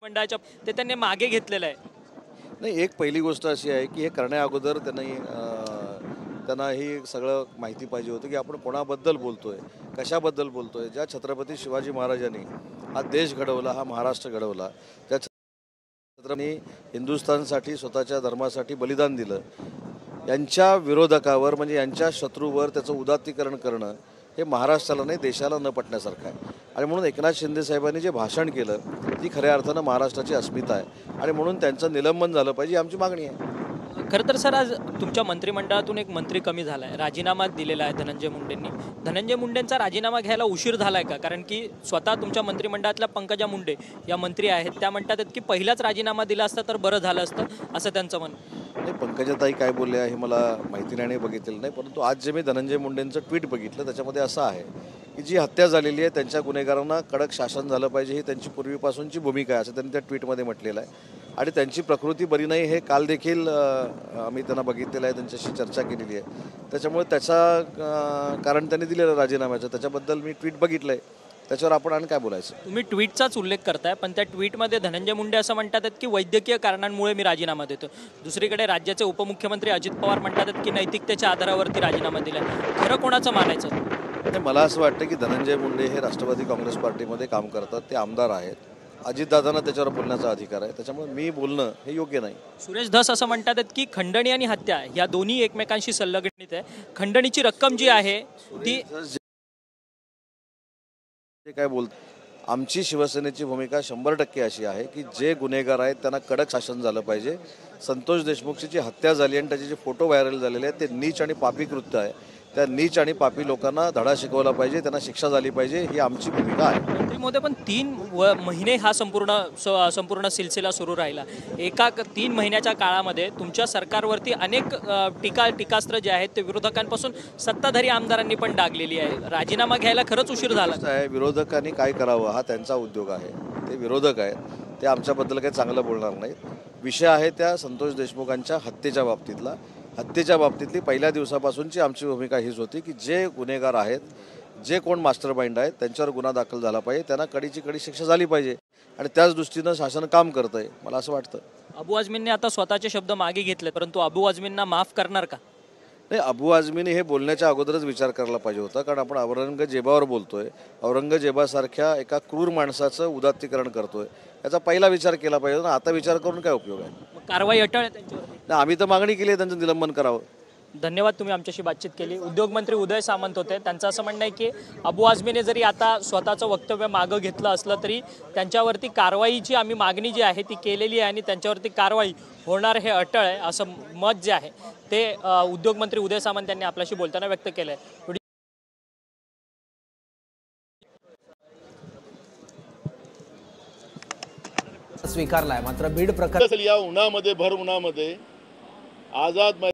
मंडळाच्या ते त्यांनी मागे घेतलेलं आहे। नाही, एक पहिली गोष्ट अशी आहे की हे करण्या अगोदर त्यांना ही सगळं माहिती पाहिजे होतं की आपण कोणाबद्दल बोलतोय, कशाबद्दल बोलतोय। ज्या छत्रपती शिवाजी महाराजांनी हा देश घडवला, हा महाराष्ट्र घडवला, ज्या छत्रपतींनी हिंदुस्थानसाठी स्वतःच्या धर्मासाठी बलिदान दिलं, यांच्या विरोधकावर म्हणजे यांच्या शत्रूवर त्याचं उदात्तीकरण करणं हे महाराष्ट्राला नाही देशाला न पटण्यासारखं आहे। आणि म्हणून एकनाथ शिंदे साहेबांनी जे भाषण केलं ती खऱ्या अर्थानं महाराष्ट्राची अस्मिता आहे आणि म्हणून त्यांचं निलंबन झालं पाहिजे ही आमची मागणी आहे। खरं तर सर आज तुमच्या मंत्रिमंडळातून एक मंत्री कमी झाला आहे, राजीनामा दिलेला आहे धनंजय मुंडेंनी। धनंजय मुंडेंचा राजीनामा घ्यायला उशीर झाला आहे का? कारण की स्वतः तुमच्या मंत्रिमंडळातल्या पंकजा मुंडे या मंत्री आहेत, त्या म्हणतात की पहिलाच राजीनामा दिला असता तर बरं झालं असतं, असं त्यांचं म्हणणं। नाही, पंकजाताई काय बोलल्या हे मला माहिती नाही, बघितलेलं नाही, परंतु आज जे मी धनंजय मुंडेंचं ट्विट बघितलं त्याच्यामध्ये असं आहे की जी हत्या झालेली आहे त्यांच्या गुन्हेगारांना कडक शासन झालं पाहिजे ही त्यांची पूर्वीपासूनची भूमिका आहे असं त्यांनी त्या ट्विटमध्ये म्हटलेलं आहे। आणि त्यांची प्रकृती बरी नाही हे काल देखील आम्ही त्यांना बघितलेलं आहे, त्यांच्याशी चर्चा केलेली आहे। त्याच्यामुळे त्याचा कारण त्यांनी दिलेलं राजीनाम्याचं, त्याच्याबद्दल मी ट्विट बघितलं आहे, त्याच्यावर आपण आणि काय बोलायचं। तुम्ही ट्विटचाच उल्लेख करताय, पण त्या ट्विटमध्ये धनंजय मुंडे असं म्हणतात की वैद्यकीय कारणांमुळे मी राजीनामा देतो। दुसरीकडे राज्याचे उपमुख्यमंत्री अजित पवार म्हणतात की नैतिकतेच्या आधारावरती राजीनामा दिला। खरं कोणाचं मानायचं? नाही, मला असं वाटतं की धनंजय मुंडे हे राष्ट्रवादी काँग्रेस पार्टीमध्ये काम करतात, ते आमदार आहेत, अजितदादांना त्याच्यावर बोलण्याचा अधिकार आहे, त्याच्यामुळे मी बोलणं हे योग्य नाही। सुरेश धस असं म्हणतात की खंडणी आणि हत्या या दोन्ही एकमेकांशी संलग्नित आहे। खंडणीची रक्कम जी आहे ती काय बोलत आमची शिवसेनेची भूमिका 100% अशी आहे की जे गुन्हेगार आहेत त्यांना कडक शासन झालं पाहिजे। संतोष देशमुखची जी हत्या झाली आणि त्याचे जे फोटो व्हायरल झालेले आहेत ते नीच आणि पापी कृत्य आहे, त्या नीच आणि पापी लोकांना धडा शिकवला पाहिजे, त्यांना शिक्षा झाली पाहिजे, ही आमची भूमिका आहे। मंत्री महोदय, पण 3 महिने हा संपूर्ण सिलसिला सुरू राहिला। 3 महिन्याच्या काळामध्ये तुमच्या सरकारवरती अनेक टीकास्त्र जे आहेत ते विरोधकांपासून सत्ताधारी आमदारांनी पण डागलेली आहे। राजीनामा घ्यायला खरंच उशीर झाला आहे। विरोधकांनी काय करावं हा त्यांचा उद्योग आहे, ते विरोधक आहेत, ते आमच्याबद्दल काही चांगलं बोलणार नाहीत। विषय आहे त्या संतोष देशमुखांच्या हत्येच्या बाबतीतली पहिल्या दिवसापासूनची आमची भूमिका हीच होती की जे गुन्हेगार आहेत, जे कोण मास्टर माइंड आहेत त्यांच्यावर गुन्हा दाखल झाला पाहिजे, त्यांना कडीची कडी शिक्षा झाली पाहिजे आणि त्याच दृष्टीनं शासन काम करतंय मला असं वाटतं। अबू आझमींनी आता स्वतःचे शब्द मागे घेतले, परंतु अबू आझमींना माफ करणार का? नाही, अबू आझमीने हे बोलण्याच्या अगोदरच विचार करायला पाहिजे होता, कारण आपण औरंगजेबावर बोलतोय, औरंगजेबासारख्या एका क्रूर माणसाचं उदात्तीकरण करतोय, याचा पहिला विचार केला पाहिजे ना। आता विचार करून काय उपयोग आहे? कारवाई अटळ आहे त्यांच्यावर? नाही, आम्ही तर मागणी केली आहे त्यांचं निलंबन करावं। धन्यवाद, तुम्ही आमच्याशी बातचीत केली। उद्योगमंत्री उदय सामंत होते, त्यांचं असं म्हणणं आहे की अबू आझमीने जरी आता स्वतःचं वक्तव्य मागं घेतलं असलं तरी त्यांच्यावरती कारवाईची आम्ही मागणी जी आहे ती केलेली आहे आणि त्यांच्यावरती कारवाई होणार हे अटळ आहे, असं मत जे आहे ते उद्योगमंत्री उदय सामंत यांनी आपल्याशी बोलताना व्यक्त केलं आहे। स्वीकारलाय, मात्र बीड प्रकार या उन्हामध्ये भर उन्हामध्ये आझाद